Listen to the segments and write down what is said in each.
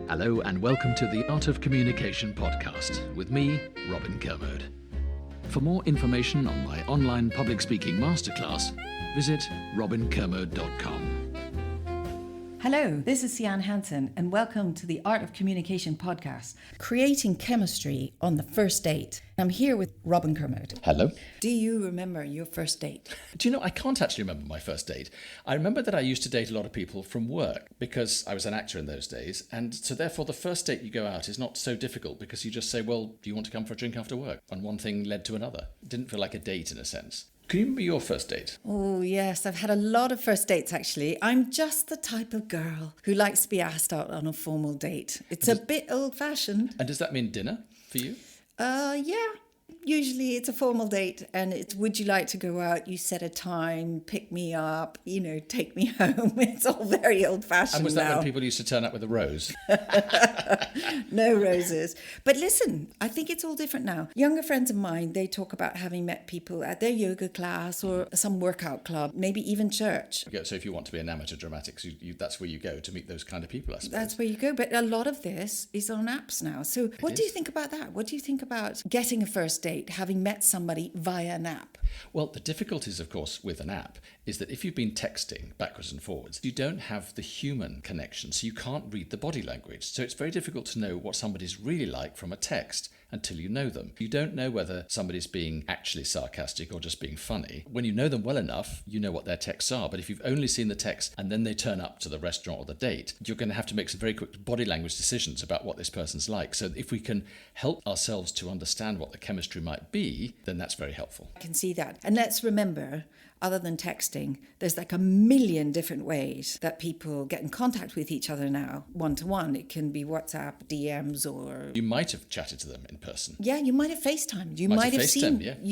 Hello and welcome to the Art of Communication podcast with me, Robin Kermode. For more information on my online public speaking masterclass, visit robinkermode.com. Hello, this is Sian Hansen and welcome to the Art of Communication podcast, creating chemistry on the first date. I'm here with Robin Kermode. Hello. Do you remember your first date? Do you know, I can't actually remember my first date. I remember that I used to date a lot of people from work because I was an actor in those days. And so therefore the first date you go out is not so difficult because you just say, well, do you want to come for a drink after work? And one thing led to another. It didn't feel like a date in a sense. Can you remember your first date? Oh, yes. I've had a lot of first dates, actually. I'm just the type of girl who likes to be asked out on a formal date. It's a bit old-fashioned. And does that mean dinner for you? Yeah. Usually it's a formal date and it's, would you like to go out? You set a time, pick me up, take me home. It's all very old-fashioned now. And was that when people used to turn up with a rose? No roses. But listen, I think it's all different now. Younger friends of mine, they talk about having met people at their yoga class or some workout club, maybe even church. Okay, so if you want to be an amateur dramatics, that's where you go to meet those kind of people, I suppose. That's where you go. But a lot of this is on apps now. So what do you think about that? What do you think about getting a first date, having met somebody via an app? Well, the difficulties, of course, with an app is that if you've been texting backwards and forwards, you don't have the human connection, so you can't read the body language. So it's very difficult to know what somebody's really like from a text until you know them. You don't know whether somebody's being actually sarcastic or just being funny. When you know them well enough, you know what their texts are. But if you've only seen the text and then they turn up to the restaurant or the date, you're going to have to make some very quick body language decisions about what this person's like. So if we can help ourselves to understand what the chemistry might be, then that's very helpful. I can see that. And let's remember, other than texting, there's like a million different ways that people get in contact with each other now, one-to-one. It can be WhatsApp, DMs, or... You might have chatted to them in person. Yeah, you might have FaceTimed. You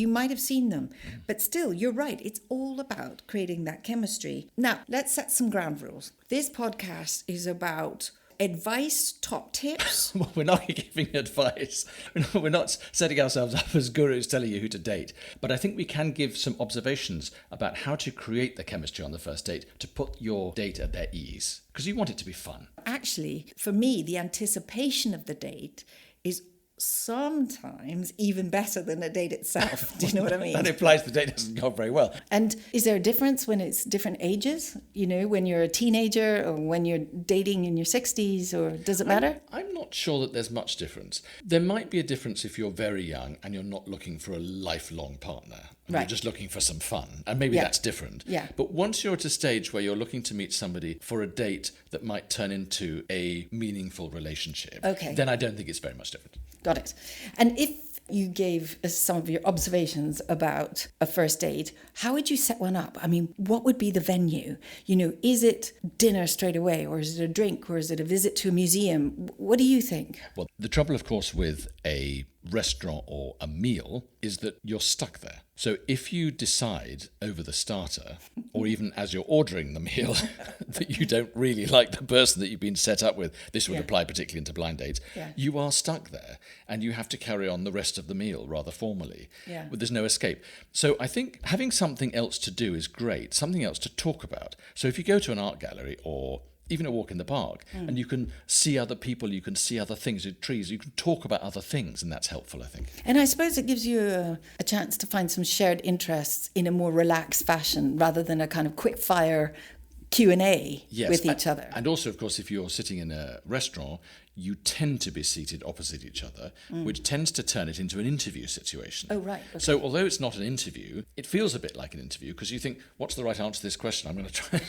might have seen them. But still, you're right. It's all about creating that chemistry. Now, let's set some ground rules. This podcast is about advice, top tips. Well, we're not giving advice. We're not setting ourselves up as gurus telling you who to date. But I think we can give some observations about how to create the chemistry on the first date to put your date at their ease. Because you want it to be fun. Actually, for me, the anticipation of the date is sometimes even better than a date itself. Do you know what I mean? That implies the date doesn't go very well. And is there a difference when it's different ages? When you're a teenager or when you're dating in your 60s, or does it matter? I'm not sure that there's much difference. There might be a difference if you're very young and you're not looking for a lifelong partner. Right. You're just looking for some fun. And maybe that's different. Yeah. But once you're at a stage where you're looking to meet somebody for a date that might turn into a meaningful relationship, then I don't think it's very much different. Got it. And if you gave us some of your observations about a first date, how would you set one up? I mean, what would be the venue? Is it dinner straight away, or is it a drink, or is it a visit to a museum? What do you think? Well, the trouble, of course, with a restaurant or a meal is that you're stuck there. So if you decide over the starter, or even as you're ordering the meal, that you don't really like the person that you've been set up with, this would apply particularly into blind dates, you are stuck there and you have to carry on the rest of the meal rather formally. But there's no escape. So I think having something else to do is great, something else to talk about. So if you go to an art gallery or even a walk in the park, and you can see other people, you can see other things, trees, you can talk about other things, and that's helpful, I think. And I suppose it gives you a chance to find some shared interests in a more relaxed fashion, rather than a kind of quick fire Q&A with each other. And also, of course, if you're sitting in a restaurant, you tend to be seated opposite each other, which tends to turn it into an interview situation. Oh, right. Okay. So although it's not an interview, it feels a bit like an interview because you think, what's the right answer to this question? I'm going to try.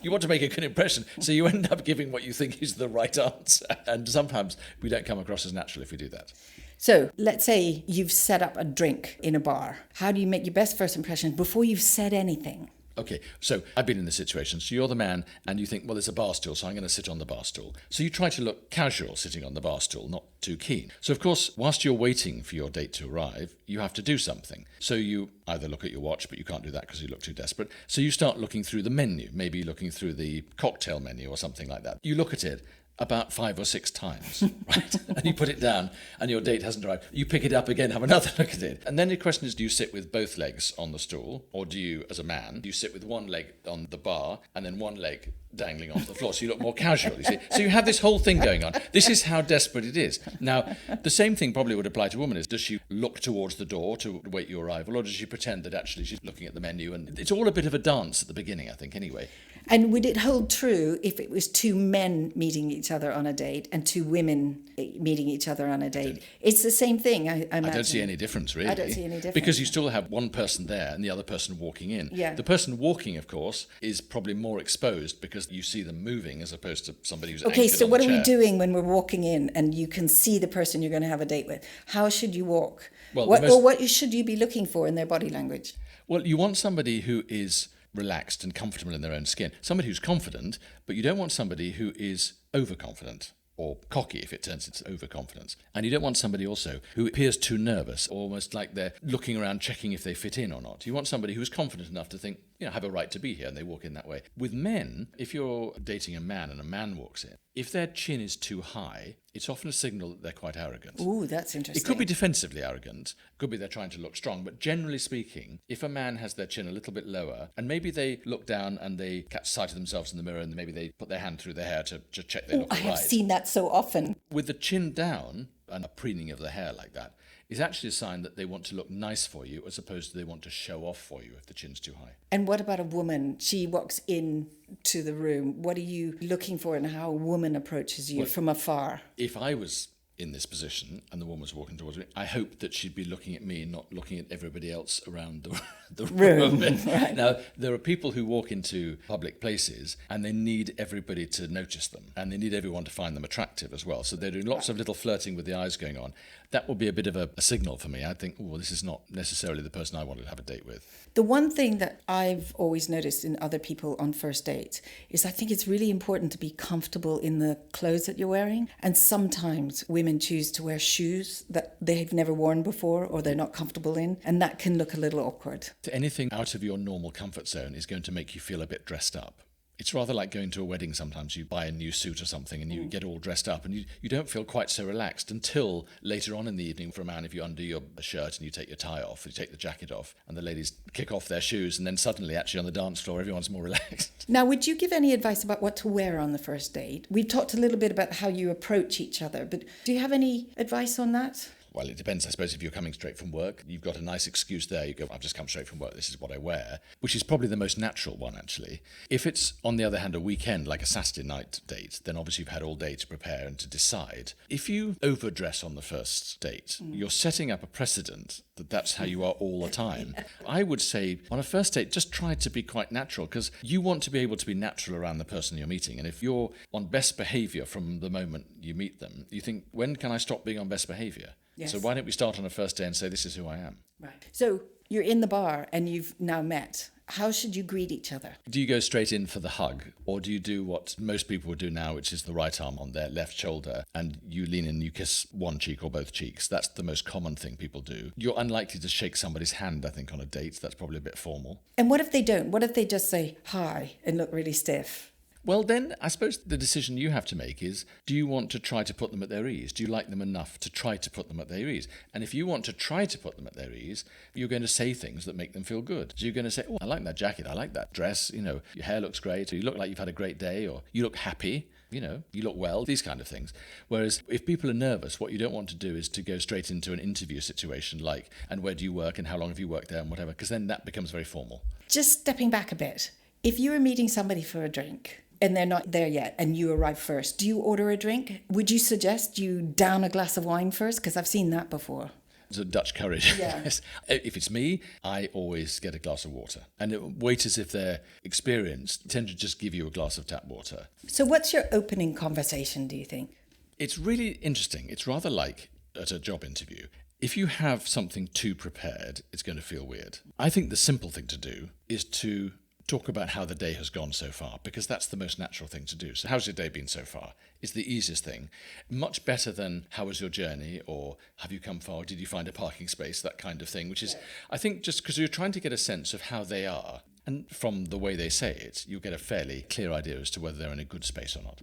You want to make a good impression, so you end up giving what you think is the right answer. And sometimes we don't come across as natural if we do that. So let's say you've set up a drink in a bar. How do you make your best first impression before you've said anything? Okay, so I've been in this situation. So you're the man and you think, well, there's a bar stool, so I'm going to sit on the bar stool. So you try to look casual sitting on the bar stool, not too keen. So of course, whilst you're waiting for your date to arrive, you have to do something. So you either look at your watch, but you can't do that because you look too desperate. So you start looking through the menu, maybe looking through the cocktail menu or something like that. You look at it about 5 or 6 times, right? And you put it down and your date hasn't arrived. You pick it up again, have another look at it. And then the question is, do you sit with both legs on the stool, or do you, as a man, do you sit with one leg on the bar and then one leg dangling onto the floor, so you look more casual, you see? So you have this whole thing going on. This is how desperate it is. Now, the same thing probably would apply to a woman. Is, does she look towards the door to wait your arrival, or does she pretend that actually she's looking at the menu? And it's all a bit of a dance at the beginning, I think, anyway. And would it hold true if it was 2 men meeting each other on a date and 2 women meeting each other on a date? It's the same thing, I imagine. I don't see any difference, really. I don't see any difference. Because you still have one person there and the other person walking in. Yeah. The person walking, of course, is probably more exposed because you see them moving as opposed to somebody who's Okay, anchored so on what the are we chair. doing when we're walking in and you can see the person you're going to have a date with? How should you walk? Well, What should you be looking for in their body language? Well, you want somebody who is relaxed and comfortable in their own skin. Somebody who's confident, but you don't want somebody who is overconfident or cocky if it turns into overconfidence. And you don't want somebody also who appears too nervous, almost like they're looking around checking if they fit in or not. You want somebody who's confident enough to think, I have a right to be here, and they walk in that way. With men, if you're dating a man and a man walks in, if their chin is too high, it's often a signal that they're quite arrogant. Ooh, that's interesting. It could be defensively arrogant, could be they're trying to look strong, but generally speaking, if a man has their chin a little bit lower, and maybe they look down and they catch sight of themselves in the mirror, and maybe they put their hand through their hair to check they look I all have right. seen that so often. With the chin down and a preening of the hair like that, is actually a sign that they want to look nice for you as opposed to they want to show off for you if the chin's too high. And what about a woman? She walks in to the room. What are you looking for in how a woman approaches you from afar? If I was in this position and the woman was walking towards me, I hope that she'd be looking at me, not looking at everybody else around the room. Right. Now, there are people who walk into public places and they need everybody to notice them, and they need everyone to find them attractive as well. So they're doing lots of little flirting with the eyes going on. That would be a bit of a signal for me. I think, this is not necessarily the person I wanted to have a date with. The one thing that I've always noticed in other people on first dates is I think it's really important to be comfortable in the clothes that you're wearing. And sometimes women choose to wear shoes that they've never worn before or they're not comfortable in, and that can look a little awkward. Anything out of your normal comfort zone is going to make you feel a bit dressed up. It's rather like going to a wedding sometimes. You buy a new suit or something and you get all dressed up and you don't feel quite so relaxed until later on in the evening. For a man, if you undo your shirt and you take your tie off, you take the jacket off, and the ladies kick off their shoes, and then suddenly actually on the dance floor everyone's more relaxed. Now, would you give any advice about what to wear on the first date? We've talked a little bit about how you approach each other, but do you have any advice on that? Well, it depends. I suppose if you're coming straight from work, you've got a nice excuse there. You go, I've just come straight from work, this is what I wear, which is probably the most natural one, actually. If it's, on the other hand, a weekend, like a Saturday night date, then obviously you've had all day to prepare and to decide. If you overdress on the first date, you're setting up a precedent that that's how you are all the time. I would say on a first date, just try to be quite natural, because you want to be able to be natural around the person you're meeting. And if you're on best behaviour from the moment you meet them, you think, when can I stop being on best behaviour? Yes. So why don't we start on a first day and say, this is who I am? Right. So you're in the bar and you've now met. How should you greet each other? Do you go straight in for the hug, or do you do what most people would do now, which is the right arm on their left shoulder, and you lean in and you kiss one cheek or both cheeks? That's the most common thing people do. You're unlikely to shake somebody's hand, I think, on a date. That's probably a bit formal. And what if they don't? What if they just say hi and look really stiff? Well, then I suppose the decision you have to make is, do you want to try to put them at their ease? Do you like them enough to try to put them at their ease? And if you want to try to put them at their ease, you're going to say things that make them feel good. So you're going to say, I like that jacket, I like that dress, your hair looks great, or you look like you've had a great day, or you look happy, you look well, these kind of things. Whereas if people are nervous, what you don't want to do is to go straight into an interview situation like, and where do you work, and how long have you worked there, and whatever, because then that becomes very formal. Just stepping back a bit, if you were meeting somebody for a drink, and they're not there yet, and you arrive first, do you order a drink? Would you suggest you down a glass of wine first? Because I've seen that before. It's a Dutch courage. Yeah. Yes. If it's me, I always get a glass of water. And waiters, if they're experienced, tend to just give you a glass of tap water. So what's your opening conversation, do you think? It's really interesting. It's rather like at a job interview. If you have something too prepared, it's going to feel weird. I think the simple thing to do is to talk about how the day has gone so far, because that's the most natural thing to do. So how's your day been so far? It's the easiest thing. Much better than how was your journey, or have you come far, did you find a parking space, that kind of thing, which is, I think, just because you're trying to get a sense of how they are. And from the way they say it, you'll get a fairly clear idea as to whether they're in a good space or not.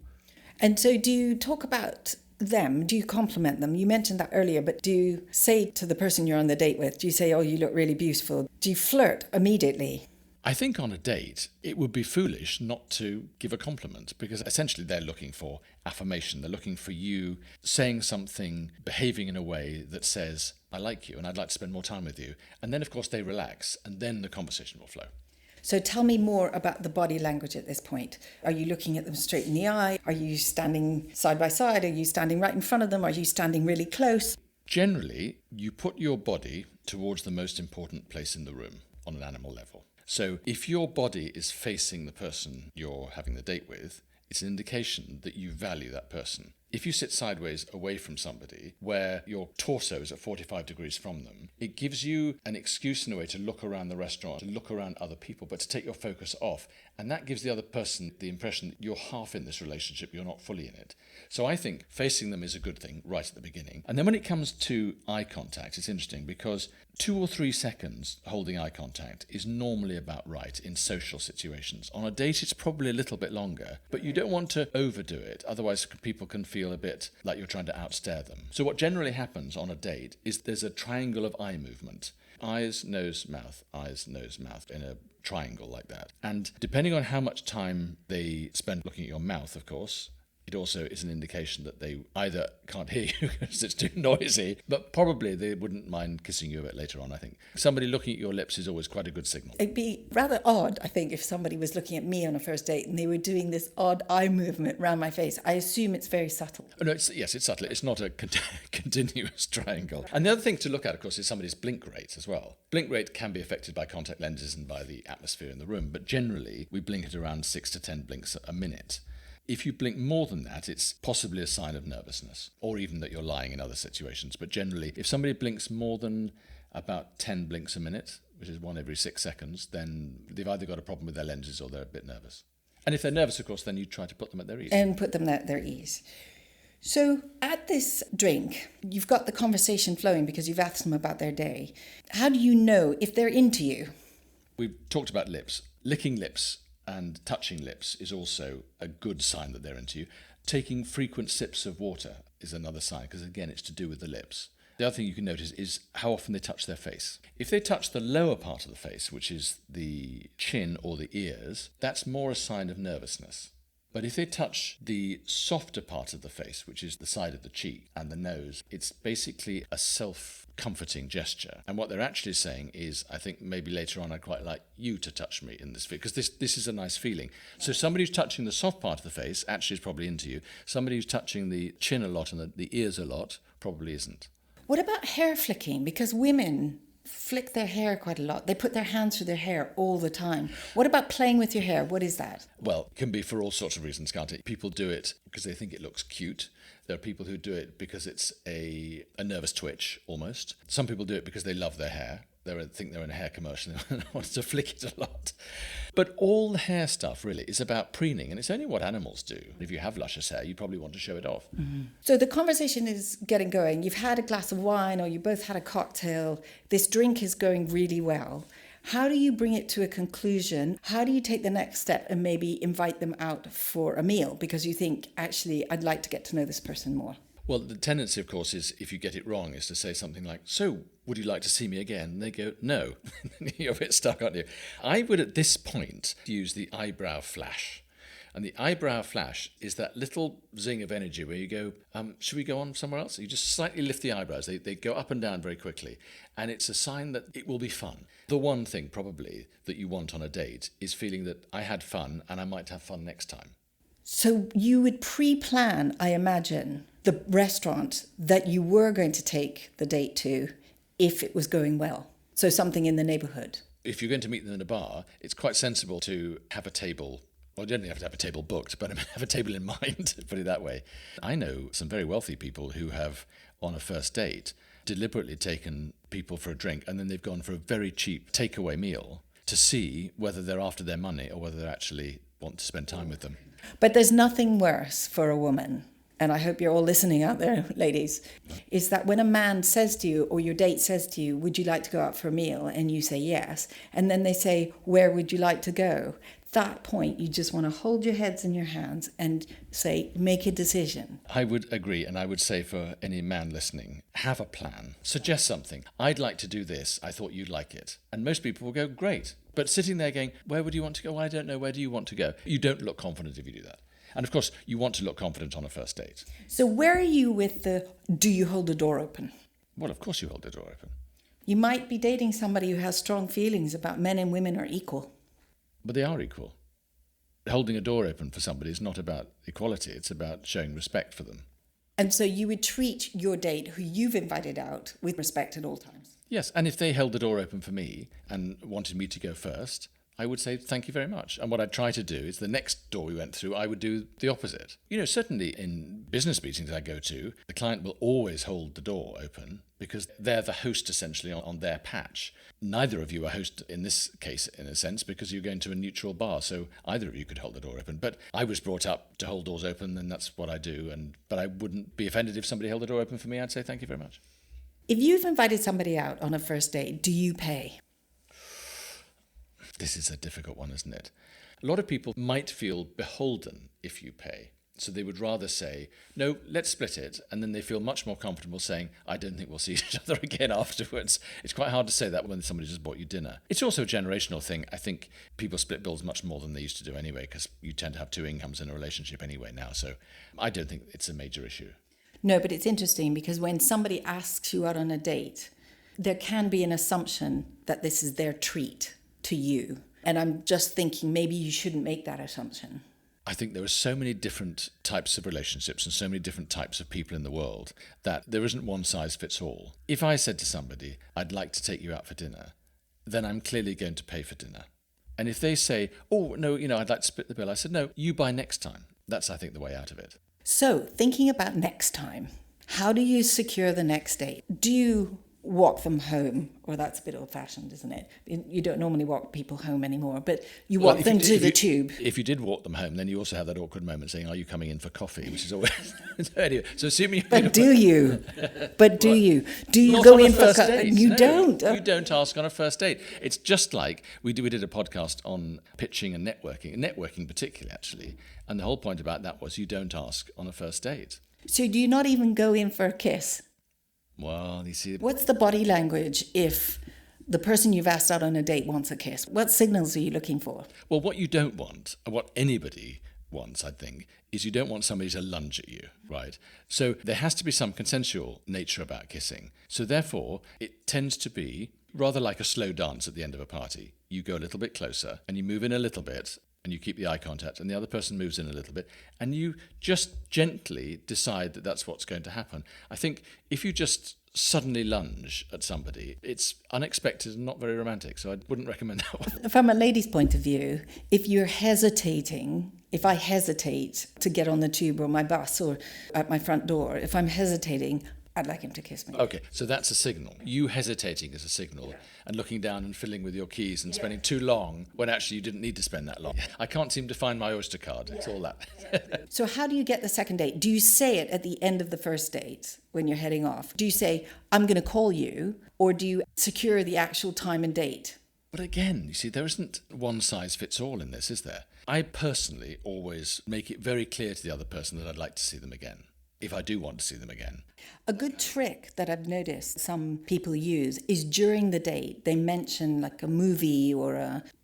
And so do you talk about them? Do you compliment them? You mentioned that earlier, but do you say to the person you're on the date with, do you say, oh, you look really beautiful? Do you flirt immediately? I think on a date, it would be foolish not to give a compliment because essentially they're looking for affirmation. They're looking for you saying something, behaving in a way that says, I like you and I'd like to spend more time with you. And then, of course, they relax and then the conversation will flow. So tell me more about the body language at this point. Are you looking at them straight in the eye? Are you standing side by side? Are you standing right in front of them? Are you standing really close? Generally, you put your body towards the most important place in the room on an animal level. So if your body is facing the person you're having the date with, it's an indication that you value that person. If you sit sideways away from somebody where your torso is at 45 degrees from them, it gives you an excuse in a way to look around the restaurant, to look around other people, but to take your focus off. And that gives the other person the impression that you're half in this relationship, you're not fully in it. So I think facing them is a good thing right at the beginning. And then when it comes to eye contact, it's interesting because 2 or 3 seconds holding eye contact is normally about right in social situations. On a date, it's probably a little bit longer, but you don't want to overdo it. Otherwise, people can feel a bit like you're trying to outstare them. So what generally happens on a date is there's a triangle of eye movement. Eyes, nose, mouth, in a triangle like that. And depending on how much time they spend looking at your mouth, of course, it also is an indication that they either can't hear you because it's too noisy, but probably they wouldn't mind kissing you a bit later on, I think. Somebody looking at your lips is always quite a good signal. It'd be rather odd, I think, if somebody was looking at me on a first date and they were doing this odd eye movement around my face. I assume it's very subtle. Oh, no, yes, it's subtle. It's not a continuous triangle. And the other thing to look at, of course, is somebody's blink rate as well. Blink rate can be affected by contact lenses and by the atmosphere in the room, but generally we blink at around 6 to 10 blinks a minute. If you blink more than that, it's possibly a sign of nervousness, or even that you're lying in other situations. But generally, if somebody blinks more than about 10 blinks a minute, which is 1 every 6 seconds, then they've either got a problem with their lenses or they're a bit nervous. And if they're nervous, of course, then you try to put them at their ease. And put them at their ease. So at this drink, you've got the conversation flowing because you've asked them about their day. How do you know if they're into you? We've talked about lips. Licking lips and touching lips is also a good sign that they're into you. Taking frequent sips of water is another sign, because again, it's to do with the lips. The other thing you can notice is how often they touch their face. If they touch the lower part of the face, which is the chin or the ears, that's more a sign of nervousness. But if they touch the softer part of the face, which is the side of the cheek and the nose, it's basically a self-comforting gesture. And what they're actually saying is, I think maybe later on I'd quite like you to touch me in this, because this is a nice feeling. So somebody who's touching the soft part of the face actually is probably into you. Somebody who's touching the chin a lot and the ears a lot probably isn't. What about hair flicking? Because women flick their hair quite a lot. They put their hands through their hair all the time. What about playing with your hair? What is that? Well, it can be for all sorts of reasons, can't it? People do it because they think it looks cute. There are people who do it because it's a nervous twitch, almost. Some people do it because they love their hair. They think they're in a hair commercial and want to flick it a lot. But all the hair stuff really is about preening, and it's only what animals do. If you have luscious hair, you probably want to show it off. Mm-hmm. So the conversation is getting going. You've had a glass of wine or you both had a cocktail. This drink is going really well. How do you bring it to a conclusion? How do you take the next step and maybe invite them out for a meal because you think, actually, I'd like to get to know this person more? Well, the tendency, of course, is if you get it wrong, is to say something like, so would you like to see me again? And they go, no. You're a bit stuck, aren't you? I would, at this point, use the eyebrow flash. And the eyebrow flash is that little zing of energy where you go, should we go on somewhere else? You just slightly lift the eyebrows. They go up and down very quickly. And it's a sign that it will be fun. The one thing, probably, that you want on a date is feeling that I had fun and I might have fun next time. So you would pre-plan, I imagine, the restaurant that you were going to take the date to if it was going well. So something in the neighbourhood. If you're going to meet them in a bar, it's quite sensible to have a table. Well, you don't have to have a table booked, but have a table in mind, put it that way. I know some very wealthy people who have, on a first date, deliberately taken people for a drink and then they've gone for a very cheap takeaway meal to see whether they're after their money or whether they actually want to spend time with them. But there's nothing worse for a woman and I hope you're all listening out there, ladies, is that when a man says to you, or your date says to you, would you like to go out for a meal? And you say yes. And then they say, where would you like to go? That point, you just want to hold your heads in your hands and say, make a decision. I would agree, and I would say for any man listening, have a plan. Suggest something. I'd like to do this. I thought you'd like it. And most people will go, great. But sitting there going, where would you want to go? I don't know. Where do you want to go? You don't look confident if you do that. And of course, you want to look confident on a first date. So where are you with the, do you hold the door open? Well, of course you hold the door open. You might be dating somebody who has strong feelings about men and women are equal. But they are equal. Holding a door open for somebody is not about equality. It's about showing respect for them. And so you would treat your date, who you've invited out, with respect at all times. Yes, and if they held the door open for me and wanted me to go first, I would say, thank you very much. And what I'd try to do is the next door we went through, I would do the opposite. You know, certainly in business meetings I go to, the client will always hold the door open because they're the host essentially on their patch. Neither of you are host in this case, in a sense, because you're going to a neutral bar. So either of you could hold the door open. But I was brought up to hold doors open, and that's what I do. But I wouldn't be offended if somebody held the door open for me. I'd say thank you very much. If you've invited somebody out on a first date, do you pay? This is a difficult one, isn't it? A lot of people might feel beholden if you pay. So they would rather say, no, let's split it. And then they feel much more comfortable saying, I don't think we'll see each other again afterwards. It's quite hard to say that when somebody just bought you dinner. It's also a generational thing. I think people split bills much more than they used to do anyway, because you tend to have two incomes in a relationship anyway now. So I don't think it's a major issue. No, but it's interesting because when somebody asks you out on a date, there can be an assumption that this is their treat to you. And I'm just thinking maybe you shouldn't make that assumption. I think there are so many different types of relationships and so many different types of people in the world that there isn't one size fits all. If I said to somebody, I'd like to take you out for dinner, then I'm clearly going to pay for dinner. And if they say, oh, no, I'd like to split the bill, I said, no, you buy next time. That's, I think, the way out of it. So thinking about next time, how do you secure the next date? Do you walk them home? Well, that's a bit old-fashioned, isn't it? You don't normally walk people home anymore, but you walk them to the tube. If you did walk them home, then you also have that awkward moment saying, are you coming in for coffee? Which is always... Anyway, so assuming... But do you? Do you Not go on in for... date, You no. don't. You don't ask on a first date. It's just like we did a podcast on pitching and networking particularly, actually. And the whole point about that was you don't ask on a first date. So do you not even go in for a kiss? Well, you see... What's the body language if the person you've asked out on a date wants a kiss? What signals are you looking for? Well, what you don't want, what anybody wants, I think, is you don't want somebody to lunge at you, right? So there has to be some consensual nature about kissing. So therefore, it tends to be rather like a slow dance at the end of a party. You go a little bit closer and you move in a little bit and you keep the eye contact and the other person moves in a little bit and you just gently decide that that's what's going to happen. I think if you just suddenly lunge at somebody, it's unexpected and not very romantic, so I wouldn't recommend that one. From a lady's point of view, if you're hesitating, if I hesitate to get on the tube or my bus or at my front door, if I'm hesitating, I'd like him to kiss me. Okay, so that's a signal. You hesitating is a signal, and looking down and fiddling with your keys and spending too long when actually you didn't need to spend that long. I can't seem to find my Oyster card. It's all that. So how do you get the second date? Do you say it at the end of the first date when you're heading off? Do you say, I'm going to call you, or do you secure the actual time and date? But again, you see, there isn't one size fits all in this, is there? I personally always make it very clear to the other person that I'd like to see them again, if I do want to see them again. A good trick that I've noticed some people use is during the date, they mention like a movie or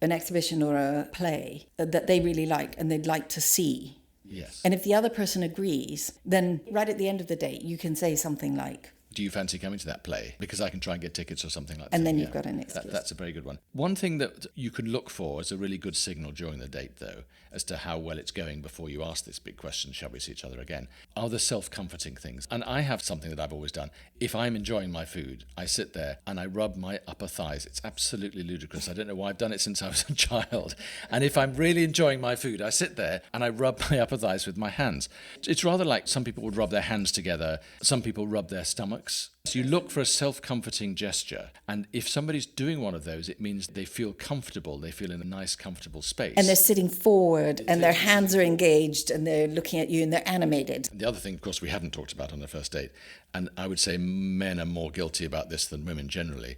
an exhibition or a play that they really like and they'd like to see. Yes. And if the other person agrees, then right at the end of the date, you can say something like, do you fancy coming to that play? Because I can try and get tickets or something like that. And then you've got an excuse. That's a very good one. One thing that you can look for as a really good signal during the date, though, as to how well it's going before you ask this big question, shall we see each other again, are the self-comforting things. And I have something that I've always done. If I'm enjoying my food, I sit there and I rub my upper thighs. It's absolutely ludicrous. I don't know why I've done it since I was a child. And if I'm really enjoying my food, I sit there and I rub my upper thighs with my hands. It's rather like some people would rub their hands together. Some people rub their stomach. works. So you look for a self-comforting gesture, and if somebody's doing one of those, it means they feel comfortable, they feel in a nice, comfortable space. And they're sitting forward, and their hands are engaged, and they're looking at you, and they're animated. The other thing, of course, we haven't talked about on the first date, and I would say men are more guilty about this than women generally,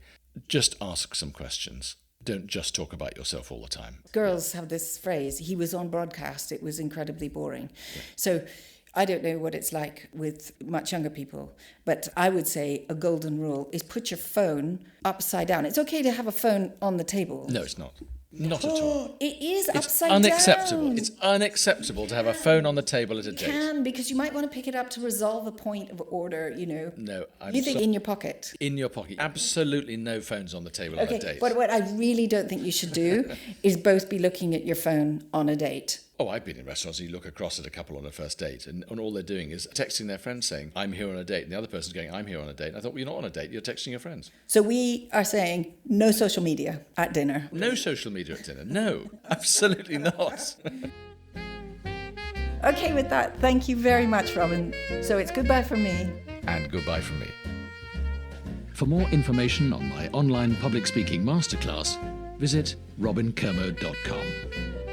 just ask some questions. Don't just talk about yourself all the time. Girls have this phrase, he was on broadcast, it was incredibly boring. Yeah. So I don't know what it's like with much younger people, but I would say a golden rule is put your phone upside down. It's okay to have a phone on the table. No, it's not. Not at all. It is it's upside unacceptable. down. It's unacceptable to have a phone on the table at a date. You can, because you might want to pick it up to resolve a point of order, you know. No, You think in your pocket? In your pocket. Absolutely no phones on the table on a date. But what I really don't think you should do is both be looking at your phone on a date. Oh, I've been in restaurants and you look across at a couple on a first date and all they're doing is texting their friends saying, I'm here on a date. And the other person's going, I'm here on a date. And I thought, well, you're not on a date. You're texting your friends. So we are saying no social media at dinner. No social media at dinner. No, absolutely not. Okay, with that, thank you very much, Robin. So it's goodbye from me. And goodbye from me. For more information on my online public speaking masterclass, visit robinkermo.com.